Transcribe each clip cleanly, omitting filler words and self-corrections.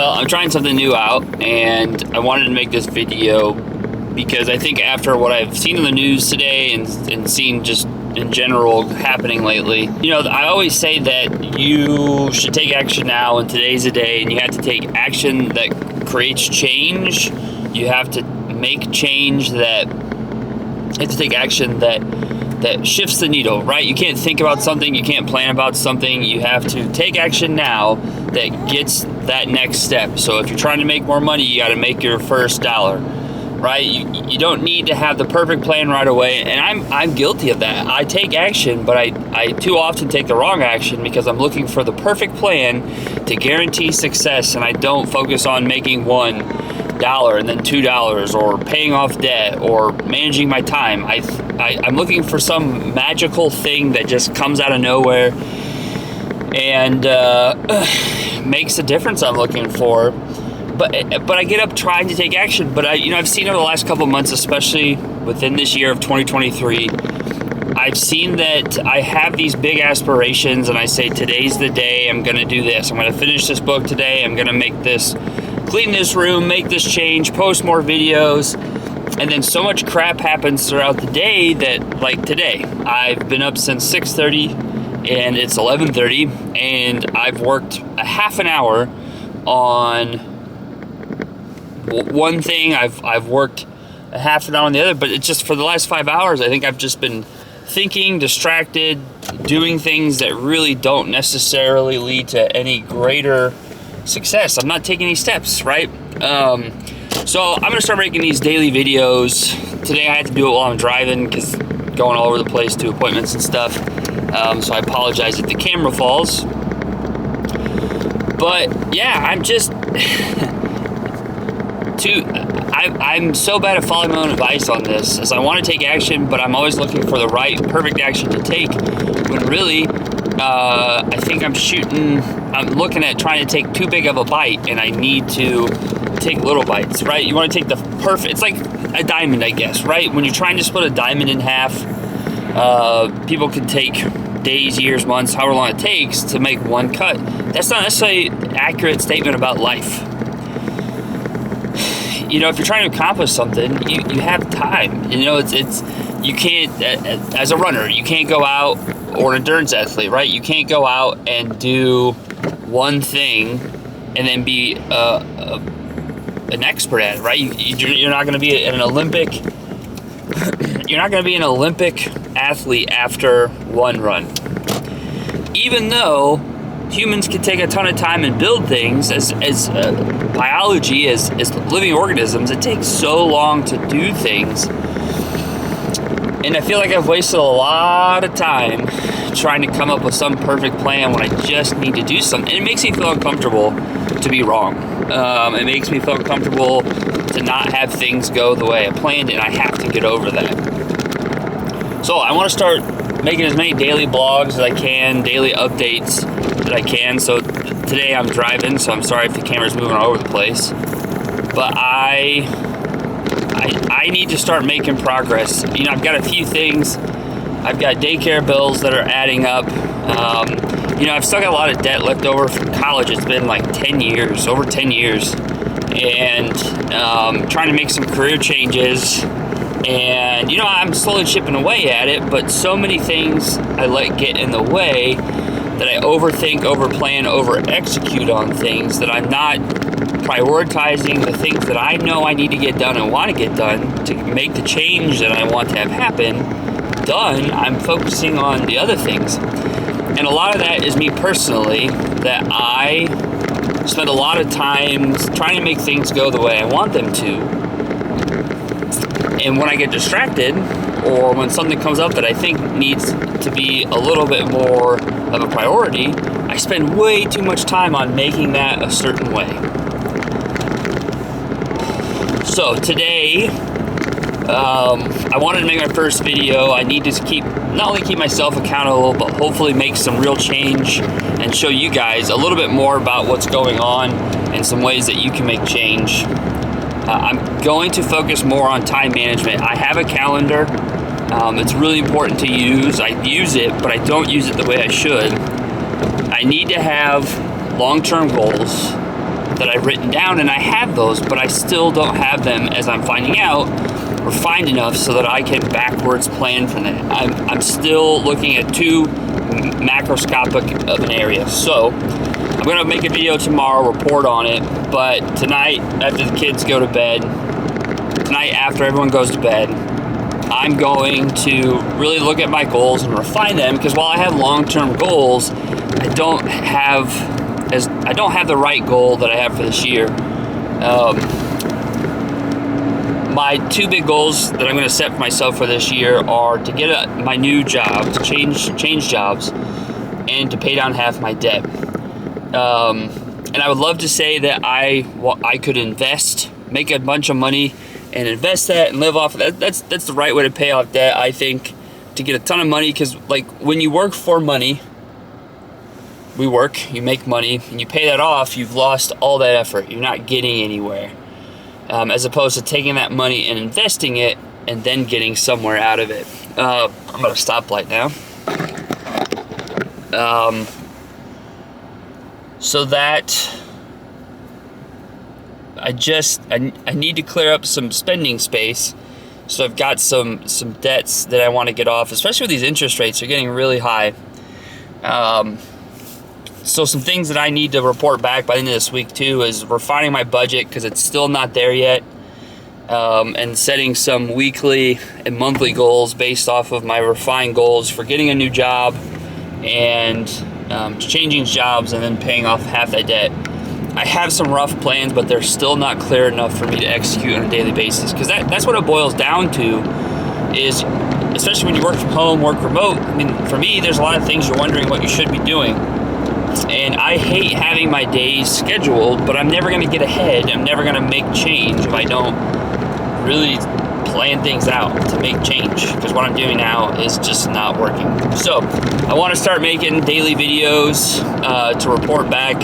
Well, I'm trying something new out, and I wanted to make this video because I think after what I've seen in the news today and seen just in general happening lately, I always say that you should take action now, and today's the day, and you have to take action that creates change. You have to make change that, you have to take action that shifts the needle, right? You can't think about something, you can't plan about something, you have to take action now that gets that next step. So if you're trying to make more money, you got to make your first dollar, right? You don't need to have the perfect plan right away, and I'm guilty of that. I take action, but I too often take the wrong action because I'm looking for the perfect plan to guarantee success, and I don't focus on making $1 and then $2 or paying off debt or managing my time. I'm looking for some magical thing that just comes out of nowhere and makes the difference I'm looking for. But I get up trying to take action. But I've seen over the last couple of months, especially within this year of 2023, I've seen that I have these big aspirations, and I say, today's the day, I'm going to do this. I'm going to finish this book today. I'm going to make this, clean this room, make this change, post more videos. And then so much crap happens throughout the day that, like today, I've been up since 6:30 and it's 11:30, and I've worked a half an hour on one thing. I've worked a half an hour on the other, but it's just for the last 5 hours, I think I've just been thinking, distracted, doing things that really don't necessarily lead to any greater success. I'm not taking any steps, right? So I'm gonna start making these daily videos. Today I had to do it while I'm driving because going all over the place to appointments and stuff. So I apologize if the camera falls. But yeah, I'm just I'm so bad at following my own advice on this, as I want to take action, but I'm always looking for the right, perfect action to take, when really, I think I'm looking at trying to take too big of a bite, and I need to take little bites, right? You want to take the perfect, it's like a diamond, I guess, right? When you're trying to split a diamond in half, people can take days, years, months, however long it takes to make one cut. That's not necessarily an accurate statement about life. If you're trying to accomplish something, you have time. It's you can't, as a runner, you can't go out, or an endurance athlete, right? You can't go out and do one thing and then be an expert at it, right? You're not going to be an Olympic. You're not going to be an Olympic athlete after one run. Even though humans can take a ton of time and build things, as biology, as living organisms, it takes so long to do things. And I feel like I've wasted a lot of time trying to come up with some perfect plan when I just need to do something. And it makes me feel uncomfortable to be wrong. It makes me feel uncomfortable to not have things go the way I planned, and I have to get over that. So I want to start making as many daily blogs as I can, daily updates that I can. So today I'm driving, so I'm sorry if the camera's moving all over the place. But I need to start making progress. I've got a few things. I've got daycare bills that are adding up. I've still got a lot of debt left over from college. It's been like 10 years, over 10 years. And trying to make some career changes. And, I'm slowly chipping away at it, but so many things I let get in the way that I overthink, overplan, over-execute on things, that I'm not prioritizing the things that I know I need to get done and want to get done to make the change that I want to have happen done. I'm focusing on the other things. And a lot of that is me personally, that I spend a lot of time trying to make things go the way I want them to. And when I get distracted, or when something comes up that I think needs to be a little bit more of a priority, I spend way too much time on making that a certain way. So today, I wanted to make my first video. I need to not only keep myself accountable, but hopefully make some real change and show you guys a little bit more about what's going on and some ways that you can make change. I'm going to focus more on time management. I have a calendar. It's really important to use. I use it, but I don't use it the way I should. I need to have long-term goals. that I've written down, and I have those, but I still don't have them, as I'm finding out, refined enough so that I can backwards plan for that. I'm still looking at too macroscopic of an area. So I'm gonna make a video tomorrow, report on it, but tonight, after the kids go to bed, tonight after everyone goes to bed, I'm going to really look at my goals and refine them, because while I have long-term goals, I don't have the right goal that I have for this year. My two big goals that I'm going to set for myself for this year are to get my new job, to change jobs, and to pay down half my debt. And I would love to say that I could invest, make a bunch of money, and invest that and live off of that. That's the right way to pay off debt, I think, to get a ton of money. Because like when you work for money, you make money, and you pay that off, you've lost all that effort. You're not getting anywhere. As opposed to taking that money and investing it and then getting somewhere out of it. I'm at a stoplight now. So that I need to clear up some spending space. So I've got some debts that I want to get off, especially with these interest rates. They're getting really high. So some things that I need to report back by the end of this week too is refining my budget, because it's still not there yet, and setting some weekly and monthly goals based off of my refined goals for getting a new job and changing jobs and then paying off half that debt. I have some rough plans, but they're still not clear enough for me to execute on a daily basis, because that's what it boils down to, is especially when you work from home, work remote. I mean, for me, there's a lot of things you're wondering what you should be doing. And I hate having my days scheduled, but I'm never going to get ahead. I'm never going to make change if I don't really plan things out to make change, because what I'm doing now is just not working. So I want to start making daily videos to report back.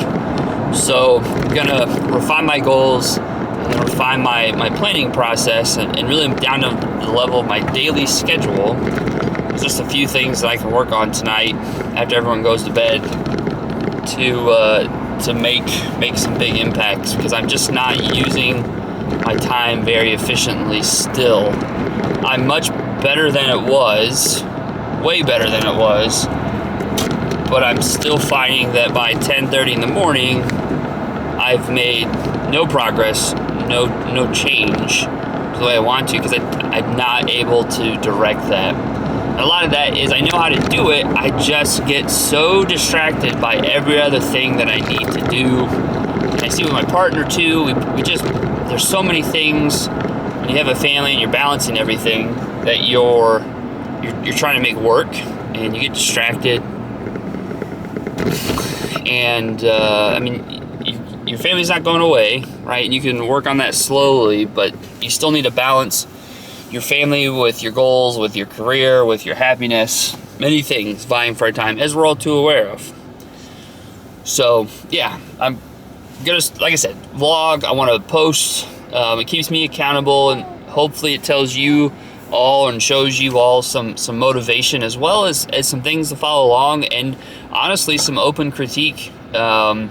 So I'm going to refine my goals and refine my planning process, and really down to the level of my daily schedule. There's just a few things that I can work on tonight after everyone goes to bed to make some big impacts, because I'm just not using my time very efficiently still. I'm much better than it was, way better than it was, but I'm still finding that by 10:30 in the morning, I've made no progress, no change the way I want to, because I'm not able to direct that. And a lot of that is I know how to do it, I just get so distracted by every other thing that I need to do. And I see with my partner too, we just, there's so many things when you have a family and you're balancing everything that you're trying to make work, and you get distracted. And I mean, your family's not going away, right? And you can work on that slowly, but you still need to balance your family with your goals, with your career, with your happiness, many things vying for our time, as we're all too aware of. So yeah, I'm gonna, like I said, vlog. I want to post. It keeps me accountable, and hopefully it tells you all and shows you all some motivation, as well as some things to follow along, and honestly some open critique. A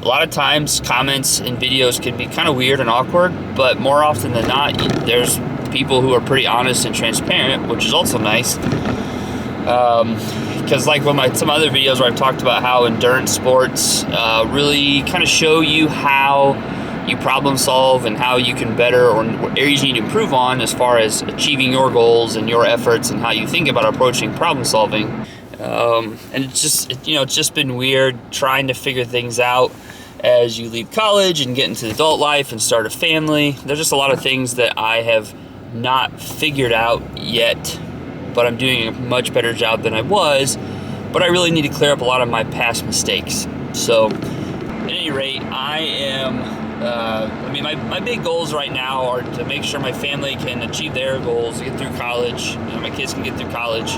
lot of times comments in videos can be kind of weird and awkward, but more often than not, there's people who are pretty honest and transparent, which is also nice. Because like with some other videos where I've talked about how endurance sports really kind of show you how you problem solve and how you can better, or what areas you need to improve on as far as achieving your goals and your efforts and how you think about approaching problem solving. And it's just been weird trying to figure things out as you leave college and get into adult life and start a family. There's just a lot of things that I have not figured out yet, but I'm doing a much better job than I was. But I really need to clear up a lot of my past mistakes. So at any rate, I am my big goals right now are to make sure my family can achieve their goals, get through college, my kids can get through college,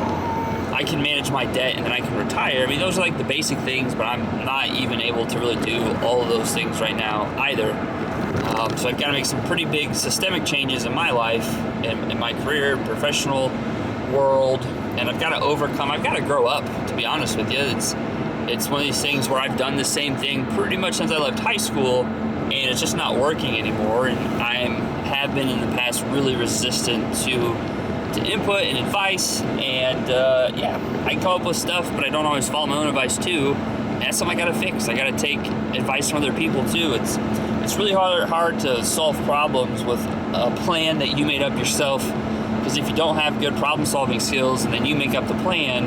I can manage my debt, and then I can retire. I mean, those are like the basic things, but I'm not even able to really do all of those things right now either. So I've got to make some pretty big systemic changes in my life, in my career, professional world, and I've got to grow up, to be honest with you. It's one of these things where I've done the same thing pretty much since I left high school, and it's just not working anymore. And have been in the past really resistant to input and advice, and yeah, I can come up with stuff, but I don't always follow my own advice too. And that's something I gotta fix. I gotta take advice from other people too. It's really hard to solve problems with a plan that you made up yourself, because if you don't have good problem solving skills and then you make up the plan,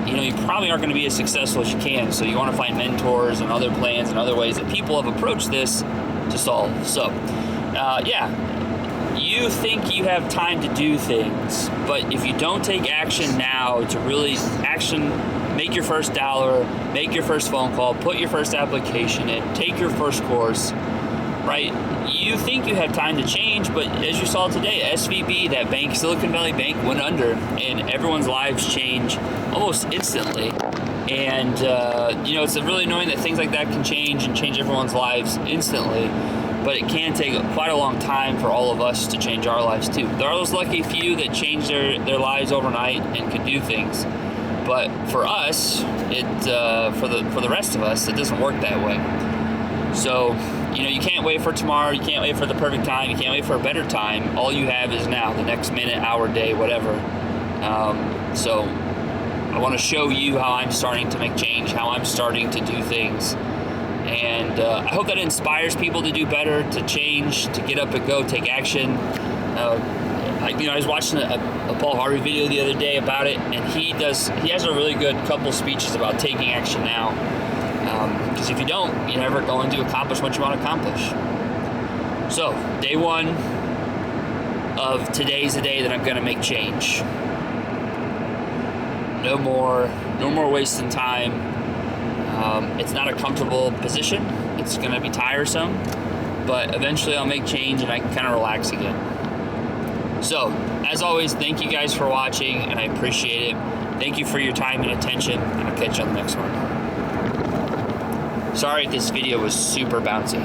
you probably aren't going to be as successful as you can. So you want to find mentors and other plans and other ways that people have approached this to solve. So yeah, you think you have time to do things, but if you don't take action now to really make your first dollar, make your first phone call, put your first application in, take your first course, right? You think you have time to change, but as you saw today, SVB, that bank, Silicon Valley Bank, went under, and everyone's lives change almost instantly. And it's really annoying that things like that can change everyone's lives instantly, but it can take quite a long time for all of us to change our lives too. There are those lucky few that change their lives overnight and can do things, but for us, for the rest of us, it doesn't work that way. So you can't wait for tomorrow, you can't wait for the perfect time, you can't wait for a better time. All you have is now, the next minute, hour, day, whatever. So I want to show you how I'm starting to make change, how I'm starting to do things. And I hope that inspires people to do better, to change, to get up and go, take action. I was watching a Paul Harvey video the other day about it, and he has a really good couple speeches about taking action now. Because if you don't, you're never going to accomplish what you want to accomplish. So, day one of today's the day that I'm going to make change. No more wasting time. It's not a comfortable position. It's going to be tiresome, but eventually I'll make change and I can kind of relax again. So, as always, thank you guys for watching, and I appreciate it. Thank you for your time and attention, and I'll catch you on the next one. Sorry if this video was super bouncy.